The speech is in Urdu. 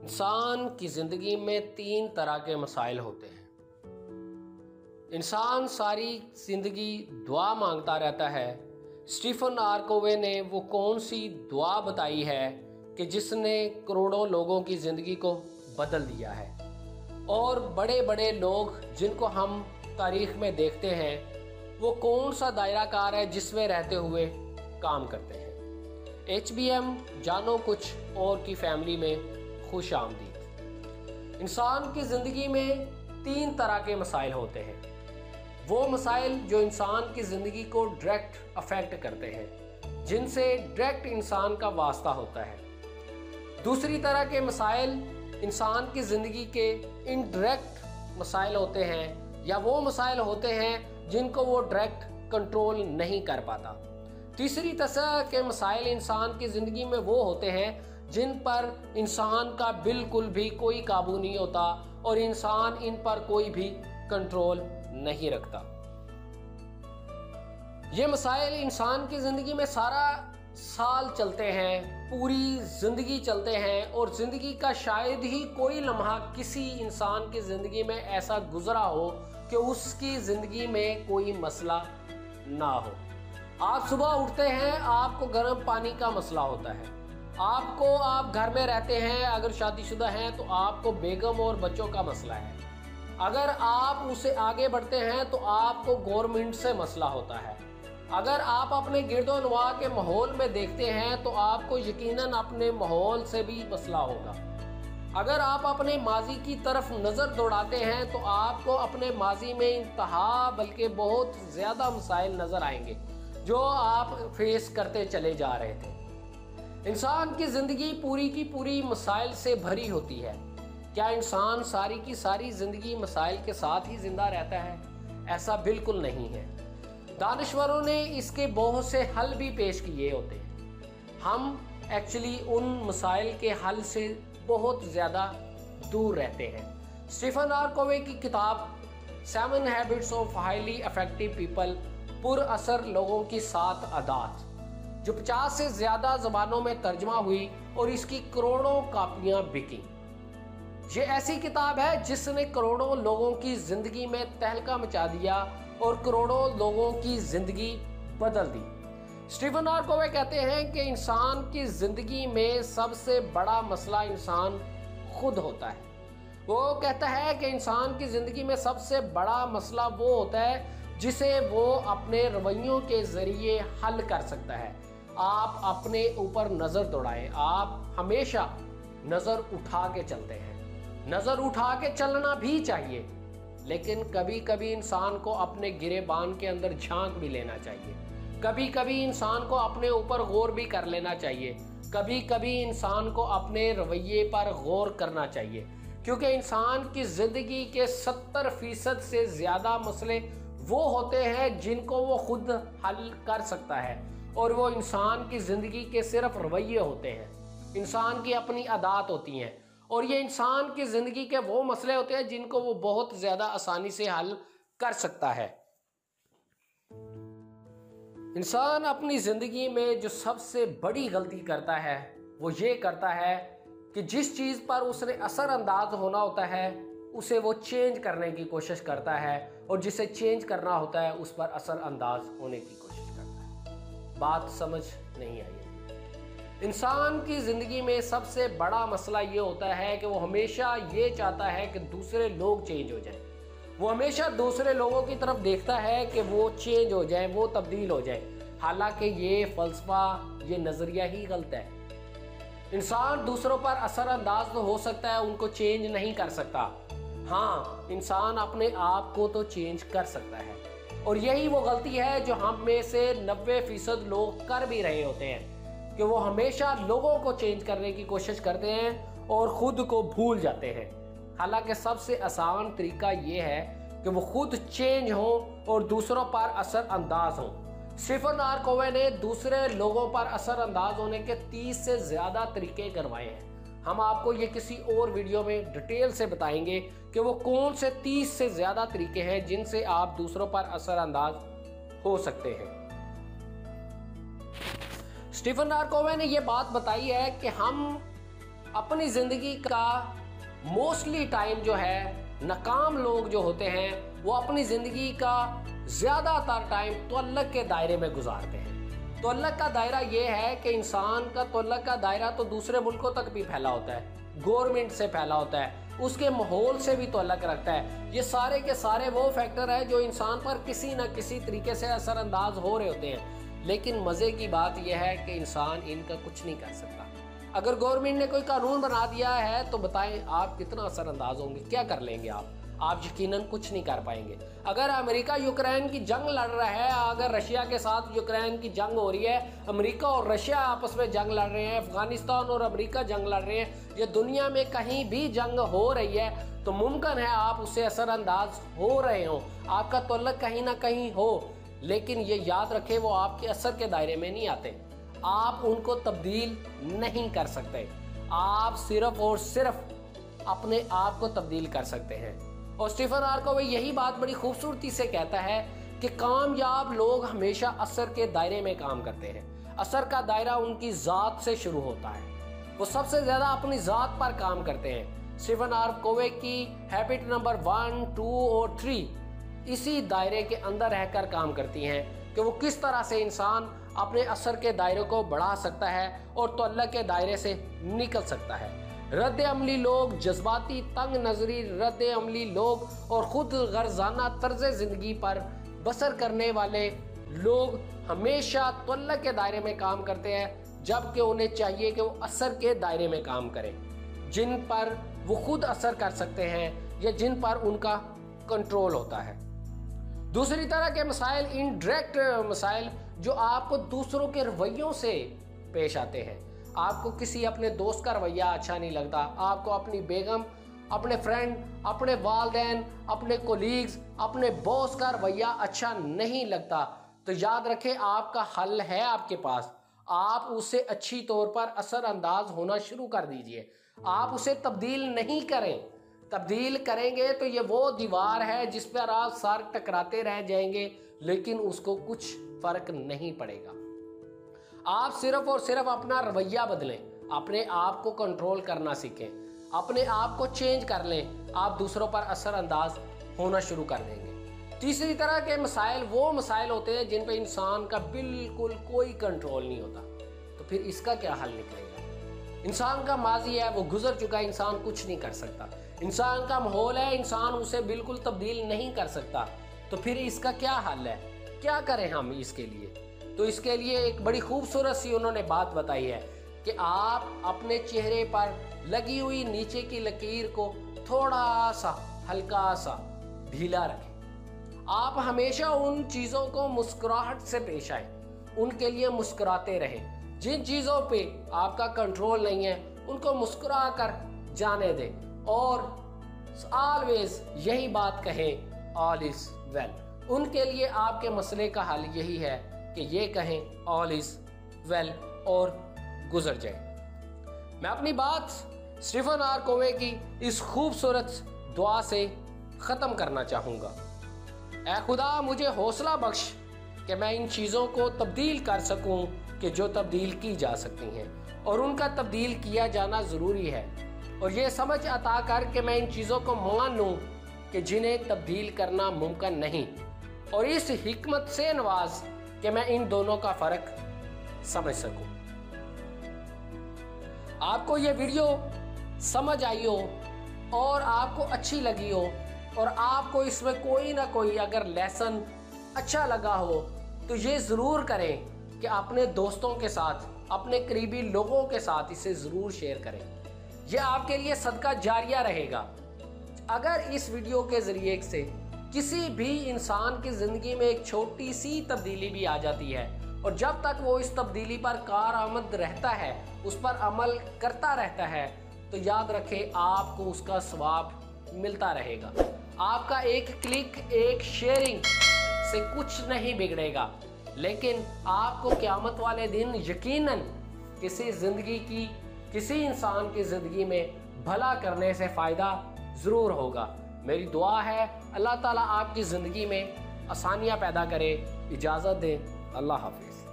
انسان کی زندگی میں 3 طرح کے مسائل ہوتے ہیں۔ انسان ساری زندگی دعا مانگتا رہتا ہے۔ اسٹیفن آر کووے نے وہ کون سی دعا بتائی ہے کہ جس نے کروڑوں لوگوں کی زندگی کو بدل دیا ہے، اور بڑے بڑے لوگ جن کو ہم تاریخ میں دیکھتے ہیں وہ کون سا دائرہ کار ہے جس میں رہتے ہوئے کام کرتے ہیں۔ HBM جانو کچھ اور کی فیملی میں خوش آمدید۔ انسان کی زندگی میں 3 طرح کے مسائل ہوتے ہیں۔ وہ مسائل جو انسان کی زندگی کو ڈائریکٹ افیکٹ کرتے ہیں، جن سے ڈائریکٹ انسان کا واسطہ ہوتا ہے۔ دوسری طرح کے مسائل انسان کی زندگی کے انڈائریکٹ مسائل ہوتے ہیں، یا وہ مسائل ہوتے ہیں جن کو وہ ڈائریکٹ کنٹرول نہیں کر پاتا۔ تیسری طرح کے مسائل انسان کی زندگی میں وہ ہوتے ہیں جن پر انسان کا بالکل بھی کوئی قابو نہیں ہوتا اور انسان ان پر کوئی بھی کنٹرول نہیں رکھتا۔ یہ مسائل انسان کی زندگی میں سارا سال چلتے ہیں، پوری زندگی چلتے ہیں، اور زندگی کا شاید ہی کوئی لمحہ کسی انسان کی زندگی میں ایسا گزرا ہو کہ اس کی زندگی میں کوئی مسئلہ نہ ہو۔ آپ صبح اٹھتے ہیں، آپ کو گرم پانی کا مسئلہ ہوتا ہے، آپ گھر میں رہتے ہیں، اگر شادی شدہ ہیں تو آپ کو بیگم اور بچوں کا مسئلہ ہے، اگر آپ اسے آگے بڑھتے ہیں تو آپ کو گورنمنٹ سے مسئلہ ہوتا ہے، اگر آپ اپنے گرد و نواح کے ماحول میں دیکھتے ہیں تو آپ کو یقیناً اپنے ماحول سے بھی مسئلہ ہوگا، اگر آپ اپنے ماضی کی طرف نظر دوڑاتے ہیں تو آپ کو اپنے ماضی میں انتہا بلکہ بہت زیادہ مسائل نظر آئیں گے جو آپ فیس کرتے چلے جا رہے تھے۔ انسان کی زندگی پوری کی پوری مسائل سے بھری ہوتی ہے۔ کیا انسان ساری کی ساری زندگی مسائل کے ساتھ ہی زندہ رہتا ہے؟ ایسا بالکل نہیں ہے۔ دانشوروں نے اس کے بہت سے حل بھی پیش کیے ہوتے ہیں۔ ہم ایکچولی ان مسائل کے حل سے بہت زیادہ دور رہتے ہیں۔ اسٹیفن آر کووے کی کتاب 7 habits of highly effective people, پر اثر لوگوں کی 7 عادات، جو 50 سے زیادہ زبانوں میں ترجمہ ہوئی اور اس کی کروڑوں کاپیاں بکیں۔ یہ ایسی کتاب ہے جس نے کروڑوں لوگوں کی زندگی میں تہلکہ مچا دیا اور کروڑوں لوگوں کی زندگی بدل دی۔ اسٹیفن آر کووے کہتے ہیں کہ انسان کی زندگی میں سب سے بڑا مسئلہ انسان خود ہوتا ہے۔ وہ کہتا ہے کہ انسان کی زندگی میں سب سے بڑا مسئلہ وہ ہوتا ہے جسے وہ اپنے رویوں کے ذریعے حل کر سکتا ہے۔ آپ اپنے اوپر نظر دوڑائیں، آپ ہمیشہ نظر اٹھا کے چلتے ہیں۔ نظر اٹھا کے چلنا بھی چاہیے، لیکن کبھی کبھی انسان کو اپنے گریبان کے اندر جھانک بھی لینا چاہیے، کبھی کبھی انسان کو اپنے اوپر غور بھی کر لینا چاہیے، کبھی کبھی انسان کو اپنے رویے پر غور کرنا چاہیے، کیونکہ انسان کی زندگی کے 70% سے زیادہ مسئلے وہ ہوتے ہیں جن کو وہ خود حل کر سکتا ہے، اور وہ انسان کی زندگی کے صرف رویے ہوتے ہیں، انسان کی اپنی عادات ہوتی ہیں، اور یہ انسان کی زندگی کے وہ مسئلے ہوتے ہیں جن کو وہ بہت زیادہ آسانی سے حل کر سکتا ہے۔ انسان اپنی زندگی میں جو سب سے بڑی غلطی کرتا ہے وہ یہ کرتا ہے کہ جس چیز پر اس نے اثر انداز ہونا ہوتا ہے اسے وہ چینج کرنے کی کوشش کرتا ہے، اور جسے چینج کرنا ہوتا ہے اس پر اثر انداز ہونے کی کوشش کرتا ہے۔ بات سمجھ نہیں آئی؟ انسان کی زندگی میں سب سے بڑا مسئلہ یہ ہوتا ہے کہ وہ ہمیشہ یہ چاہتا ہے کہ دوسرے لوگ چینج ہو جائیں، وہ ہمیشہ دوسرے لوگوں کی طرف دیکھتا ہے کہ وہ چینج ہو جائیں، وہ تبدیل ہو جائیں، حالانکہ یہ فلسفہ، یہ نظریہ ہی غلط ہے۔ انسان دوسروں پر اثر انداز تو ہو سکتا ہے، ان کو چینج نہیں کر سکتا۔ ہاں، انسان اپنے آپ کو تو چینج کر سکتا ہے، اور یہی وہ غلطی ہے جو ہم میں سے 90% لوگ کر بھی رہے ہوتے ہیں، کہ وہ ہمیشہ لوگوں کو چینج کرنے کی کوشش کرتے ہیں اور خود کو بھول جاتے ہیں۔ حالانکہ سب سے آسان طریقہ یہ ہے کہ وہ خود چینج ہوں اور دوسروں پر اثر انداز ہوں۔ اسٹیفن آر کووے نے دوسرے لوگوں پر اثر انداز ہونے کے 30 سے زیادہ طریقے کروائے ہیں۔ ہم آپ کو یہ کسی اور ویڈیو میں ڈیٹیل سے بتائیں گے کہ وہ کون سے 30 سے زیادہ طریقے ہیں جن سے آپ دوسروں پر اثر انداز ہو سکتے ہیں۔ اسٹیفن آر کووے نے یہ بات بتائی ہے کہ ہم اپنی زندگی کا موسٹلی ٹائم جو ہے، ناکام لوگ جو ہوتے ہیں وہ اپنی زندگی کا زیادہ تر ٹائم تعلق کے دائرے میں گزارتے ہیں۔ تعلق کا دائرہ یہ ہے کہ انسان کا تعلق کا دائرہ تو دوسرے ملکوں تک بھی پھیلا ہوتا ہے، گورنمنٹ سے پھیلا ہوتا ہے، اس کے ماحول سے بھی تعلق رکھتا ہے۔ یہ سارے کے سارے وہ فیکٹر ہیں جو انسان پر کسی نہ کسی طریقے سے اثر انداز ہو رہے ہوتے ہیں، لیکن مزے کی بات یہ ہے کہ انسان ان کا کچھ نہیں کر سکتا۔ اگر گورنمنٹ نے کوئی قانون بنا دیا ہے تو بتائیں آپ کتنا اثر انداز ہوں گے، کیا کر لیں گے آپ یقیناً کچھ نہیں کر پائیں گے۔ اگر امریکہ یوکرین کی جنگ لڑ رہا ہے، اگر رشیا کے ساتھ یوکرین کی جنگ ہو رہی ہے، امریکہ اور رشیا آپس میں جنگ لڑ رہے ہیں، افغانستان اور امریکہ جنگ لڑ رہے ہیں، یہ دنیا میں کہیں بھی جنگ ہو رہی ہے تو ممکن ہے آپ اس سے اثر انداز ہو رہے ہوں، آپ کا تعلق کہیں نہ کہیں ہو، لیکن یہ یاد رکھیں وہ آپ کے اثر کے دائرے میں نہیں آتے، آپ ان کو تبدیل نہیں کر سکتے، آپ صرف اور صرف اپنے آپ کو تبدیل کر سکتے ہیں۔ اور اسٹیفن ہارکوے یہی بات بڑی خوبصورتی سے کہتا ہے کہ کامیاب لوگ ہمیشہ اثر کے دائرے میں کام کرتے ہیں، اثر کا دائرہ ان کی ذات سے شروع ہوتا ہے، وہ سب سے زیادہ اپنی ذات پر کام کرتے ہیں۔ اسٹیفن ہارکوے کی ہیبٹ نمبر 1، 2 اور 3 اسی دائرے کے اندر رہ کر کام کرتی ہیں کہ وہ کس طرح سے انسان اپنے اثر کے دائرے کو بڑھا سکتا ہے اور تعلق کے دائرے سے نکل سکتا ہے۔ رد عملی لوگ، جذباتی تنگ نظری رد عملی لوگ اور خود غرضانہ طرز زندگی پر بسر کرنے والے لوگ ہمیشہ تعلق کے دائرے میں کام کرتے ہیں، جبکہ انہیں چاہیے کہ وہ اثر کے دائرے میں کام کریں، جن پر وہ خود اثر کر سکتے ہیں یا جن پر ان کا کنٹرول ہوتا ہے۔ دوسری طرح کے مسائل انڈائریکٹ مسائل جو آپ کو دوسروں کے رویوں سے پیش آتے ہیں۔ آپ کو کسی اپنے دوست کا رویہ اچھا نہیں لگتا، آپ کو اپنی بیگم، اپنے فرینڈ، اپنے والدین، اپنے کولیگز، اپنے باس کا رویہ اچھا نہیں لگتا، تو یاد رکھیں آپ کا حل ہے آپ کے پاس، آپ اسے اچھی طور پر اثر انداز ہونا شروع کر دیجئے، آپ اسے تبدیل نہیں کریں، تبدیل کریں گے تو یہ وہ دیوار ہے جس پر آپ سر ٹکراتے رہ جائیں گے، لیکن اس کو کچھ فرق نہیں پڑے گا۔ آپ صرف اور صرف اپنا رویہ بدلیں، اپنے آپ کو کنٹرول کرنا سیکھیں، اپنے آپ کو چینج کر لیں، آپ دوسروں پر اثر انداز ہونا شروع کر دیں گے۔ تیسری طرح کے مسائل وہ مسائل ہوتے ہیں جن پہ انسان کا بالکل کوئی کنٹرول نہیں ہوتا، تو پھر اس کا کیا حل نکلے گا؟ انسان کا ماضی ہے، وہ گزر چکا ہے، انسان کچھ نہیں کر سکتا۔ انسان کا ماحول ہے، انسان اسے بالکل تبدیل نہیں کر سکتا، تو پھر اس کا کیا حل ہے؟ کیا کریں ہم اس کے لیے؟ تو اس کے لیے ایک بڑی خوبصورت سی انہوں نے بات بتائی ہے کہ آپ اپنے چہرے پر لگی ہوئی نیچے کی لکیر کو تھوڑا سا ہلکا سا ڈھیلا رکھیں، آپ ہمیشہ ان چیزوں کو مسکراہٹ سے پیش آئیں، ان کے لیے مسکراتے رہیں، جن چیزوں پہ آپ کا کنٹرول نہیں ہے ان کو مسکرا کر جانے دیں، اور آلویز یہی بات کہیں all is well۔ ان کے لیے آپ کے مسئلے کا حل یہی ہے کہ یہ کہیں all is well اور گزر جائیں۔ میں اپنی بات اسٹیفن ہارکوے کی اس خوبصورت دعا سے ختم کرنا چاہوں گا۔ اے خدا مجھے حوصلہ بخش کہ میں ان چیزوں کو تبدیل کر سکوں کہ جو تبدیل کی جا سکتی ہیں، اور ان کا تبدیل کیا جانا ضروری ہے، اور یہ سمجھ عطا کر کہ میں ان چیزوں کو مان لوں کہ جنہیں تبدیل کرنا ممکن نہیں، اور اس حکمت سے نواز کہ میں ان دونوں کا فرق سمجھ سکوں۔ آپ کو یہ ویڈیو سمجھ آئی ہو اور آپ کو اچھی لگی ہو، اور آپ کو اس میں کوئی نہ کوئی اگر لیسن اچھا لگا ہو تو یہ ضرور کریں کہ اپنے دوستوں کے ساتھ، اپنے قریبی لوگوں کے ساتھ اسے ضرور شیئر کریں، یہ آپ کے لیے صدقہ جاریہ رہے گا۔ اگر اس ویڈیو کے ذریعے سے کسی بھی انسان کی زندگی میں ایک چھوٹی سی تبدیلی بھی آ جاتی ہے، اور جب تک وہ اس تبدیلی پر کارآمد رہتا ہے، اس پر عمل کرتا رہتا ہے، تو یاد رکھیں آپ کو اس کا ثواب ملتا رہے گا۔ آپ کا ایک کلک، ایک شیئرنگ سے کچھ نہیں بگڑے گا، لیکن آپ کو قیامت والے دن یقیناً کسی انسان کی زندگی میں بھلا کرنے سے فائدہ ضرور ہوگا۔ میری دعا ہے اللہ تعالیٰ آپ کی زندگی میں آسانیاں پیدا کرے۔ اجازت دیں، اللہ حافظ۔